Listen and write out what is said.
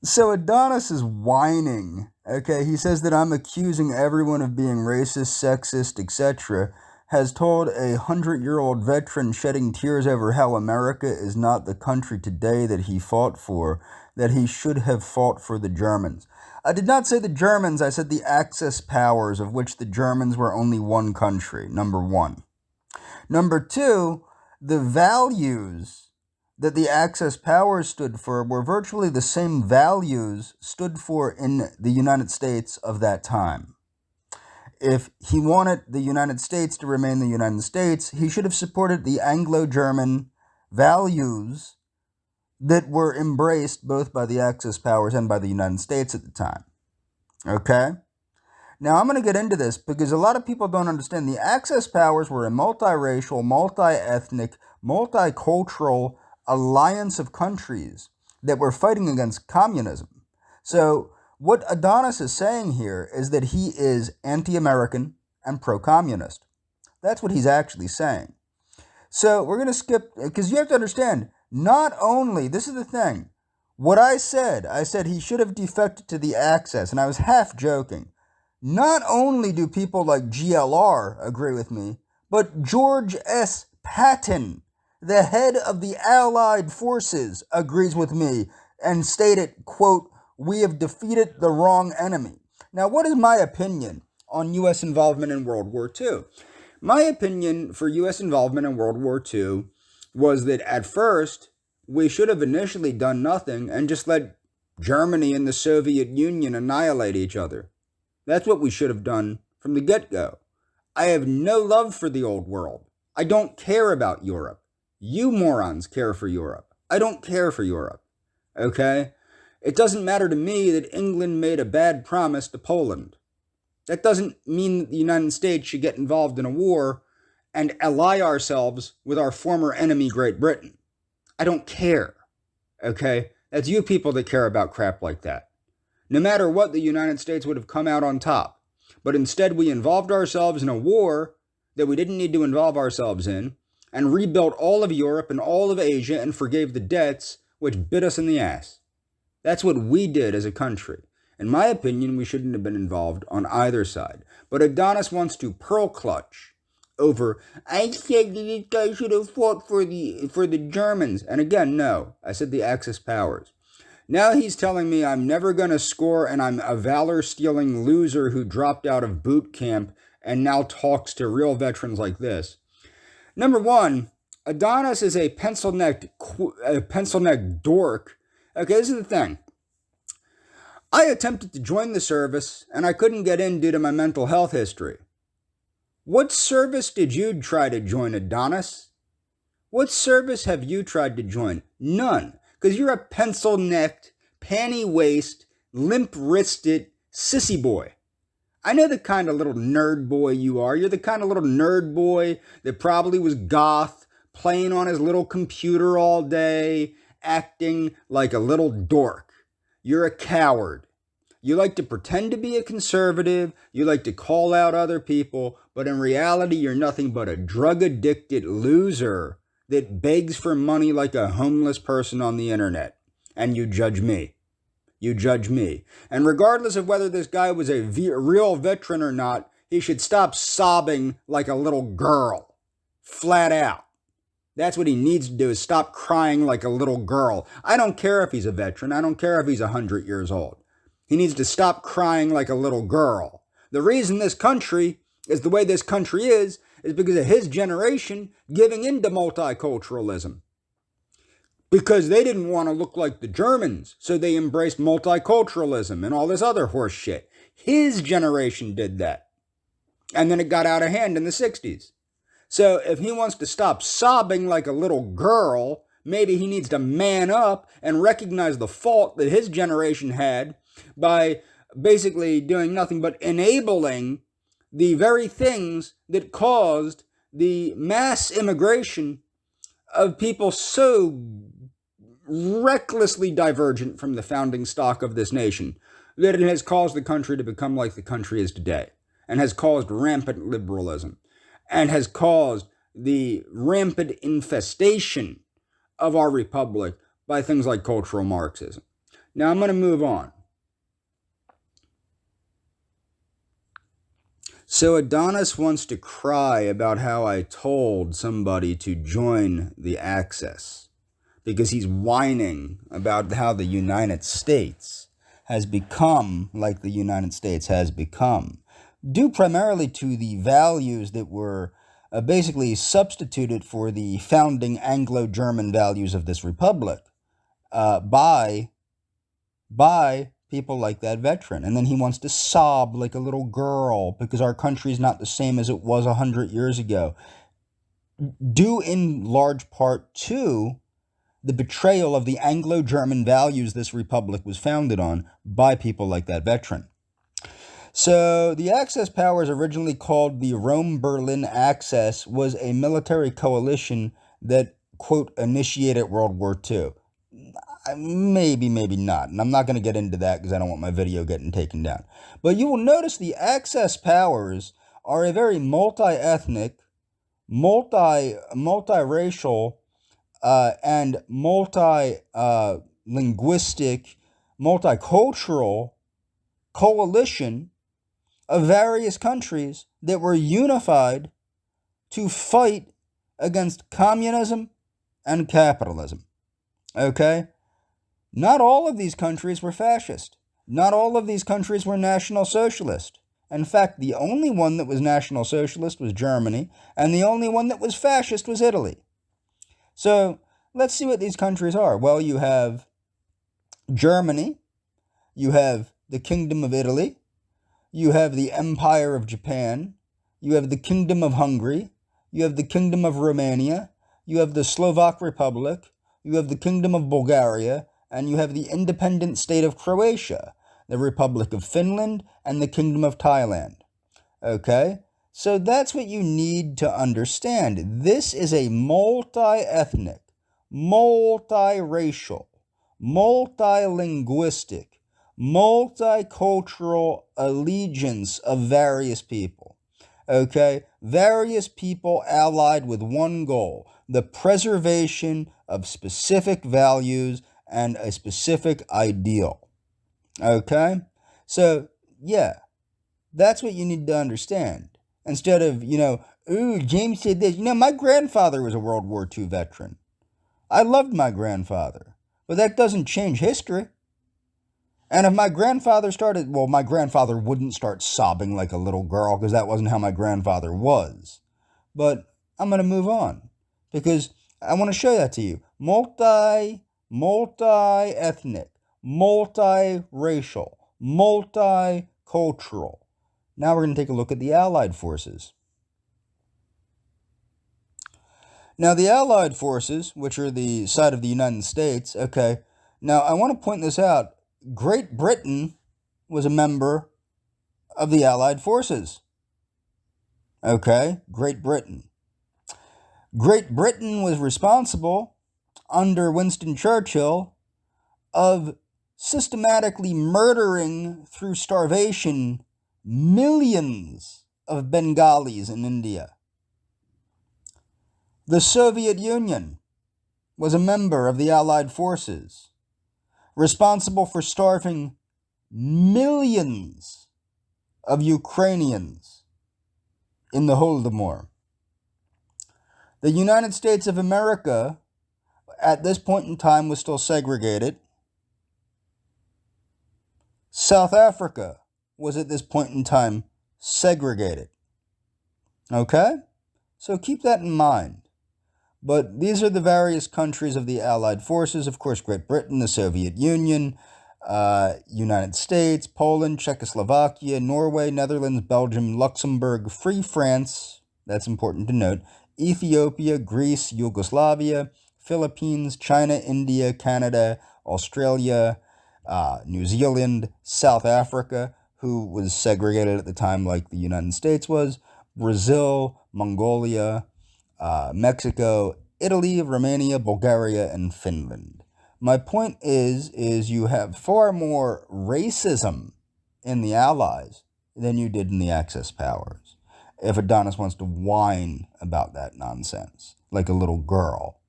So Adonis is whining. Okay, he says that I'm accusing everyone of being racist, sexist, etc. Has told a 100-year-old veteran shedding tears over how America is not the country today that he fought for, that he should have fought for the Germans. I did not say the Germans, I said the Axis powers, of which the Germans were only one country, number one. Number two, the values that the Axis powers stood for were virtually the same values stood for in the United States of that time. If he wanted the United States to remain the United States, he should have supported the Anglo-German values that were embraced both by the Axis powers and by the United States at the time. Okay? Now, I'm going to get into this because a lot of people don't understand. The Axis powers were a multiracial, multi-ethnic, multicultural alliance of countries that were fighting against communism. So, what Adonis is saying here is that he is anti-American and pro-communist. That's what he's actually saying. So, we're going to skip, because you have to understand, not only, this is the thing, what I said he should have defected to the Axis, and I was half joking. Not only do people like GLR agree with me, but George S. Patton, the head of the Allied forces, agrees with me and stated, quote, "We have defeated the wrong enemy." Now, what is my opinion on U.S. involvement in World War II? My opinion for U.S. involvement in World War II was that at first, we should have initially done nothing and just let Germany and the Soviet Union annihilate each other. That's what we should have done from the get-go. I have no love for the old world. I don't care about Europe. You morons care for Europe. I don't care for Europe. Okay? It doesn't matter to me that England made a bad promise to Poland. That doesn't mean that the United States should get involved in a war and ally ourselves with our former enemy, Great Britain. I don't care. Okay? That's you people that care about crap like that. No matter what, the United States would have come out on top. But instead, we involved ourselves in a war that we didn't need to involve ourselves in, and rebuilt all of Europe and all of Asia and forgave the debts which bit us in the ass. That's what we did as a country. In my opinion, we shouldn't have been involved on either side. But Adonis wants to pearl clutch over, I said that this guy should have fought for the Germans. And again, no, I said the Axis powers. Now he's telling me I'm never going to score and I'm a valor-stealing loser who dropped out of boot camp and now talks to real veterans like this. Number one, Adonis is a pencil-necked dork. Okay, this is the thing. I attempted to join the service and I couldn't get in due to my mental health history. What service did you try to join, Adonis? What service have you tried to join? None. Because you're a pencil-necked, panty-waist, limp-wristed sissy boy. I know the kind of little nerd boy you are. You're the kind of little nerd boy that probably was goth, playing on his little computer all day, acting like a little dork. You're a coward. You like to pretend to be a conservative, you like to call out other people, but in reality you're nothing but a drug-addicted loser that begs for money like a homeless person on the internet. And you judge me. You judge me. And regardless of whether this guy was a real veteran or not, he should stop sobbing like a little girl. Flat out. That's what he needs to do, is stop crying like a little girl. I don't care if he's a veteran. I don't care if he's 100 years old. He needs to stop crying like a little girl. The reason this country is the way this country is because of his generation giving into multiculturalism. Because they didn't want to look like the Germans, so they embraced multiculturalism and all this other horse shit. His generation did that. And then it got out of hand in the 60s. So if he wants to stop sobbing like a little girl, maybe he needs to man up and recognize the fault that his generation had by basically doing nothing but enabling the very things that caused the mass immigration of people so recklessly divergent from the founding stock of this nation that it has caused the country to become like the country is today, and has caused rampant liberalism, and has caused the rampant infestation of our republic by things like cultural Marxism. Now I'm going to move on. So Adonis wants to cry about how I told somebody to join the Axis, because he's whining about how the United States has become like the United States has become, due primarily to the values that were basically substituted for the founding Anglo-German values of this republic by people like that veteran. And then he wants to sob like a little girl because our country is not the same as it was 100 years ago, due in large part to the betrayal of the Anglo-German values this republic was founded on by people like that veteran. So the Axis powers, originally called the Rome-Berlin Axis, was a military coalition that, quote, initiated World War II. Maybe not. And I'm not going to get into that because I don't want my video getting taken down. But you will notice the Axis powers are a very multi-ethnic, multiracial, and multi-linguistic, multicultural coalition of various countries that were unified to fight against communism and capitalism. Okay? Not all of these countries were fascist. Not all of these countries were National Socialist. In fact, the only one that was National Socialist was Germany, and the only one that was fascist was Italy. So let's see what these countries are. Well, you have Germany, you have the Kingdom of Italy, you have the Empire of Japan, you have the Kingdom of Hungary, you have the Kingdom of Romania, you have the Slovak Republic, you have the Kingdom of Bulgaria, and you have the independent state of Croatia, the Republic of Finland, and the Kingdom of Thailand. Okay? So that's what you need to understand. This is a multi-ethnic, multiracial, multilinguistic, multicultural allegiance of various people. Okay? Various people allied with one goal: the preservation of specific values and a specific ideal. Okay? So, yeah, that's what you need to understand. Instead of, ooh, James said this. My grandfather was a World War II veteran. I loved my grandfather. But that doesn't change history. And if my grandfather my grandfather wouldn't start sobbing like a little girl, because that wasn't how my grandfather was. But I'm going to move on, because I want to show that to you. Multi-ethnic, multiracial, multicultural. Now we're going to take a look at the Allied forces. Now the Allied forces, which are the side of the United States, okay, now I want to point this out. Great Britain was a member of the Allied forces. Okay, Great Britain. Great Britain was responsible, under Winston Churchill, of systematically murdering through starvation millions of Bengalis in India. The Soviet Union was a member of the Allied forces, responsible for starving millions of Ukrainians in the Holodomor. The United States of America, at this point in time, was still segregated. South Africa was at this point in time segregated. Okay? So keep that in mind. But these are the various countries of the Allied forces. Of course, Great Britain, the Soviet Union, United States, Poland, Czechoslovakia, Norway, Netherlands, Belgium, Luxembourg, Free France, that's important to note, Ethiopia, Greece, Yugoslavia, Philippines, China, India, Canada, Australia, New Zealand, South Africa, who was segregated at the time like the United States was, Brazil, Mongolia, Mexico, Italy, Romania, Bulgaria, and Finland. My point is you have far more racism in the Allies than you did in the Axis powers, if Adonis wants to whine about that nonsense like a little girl.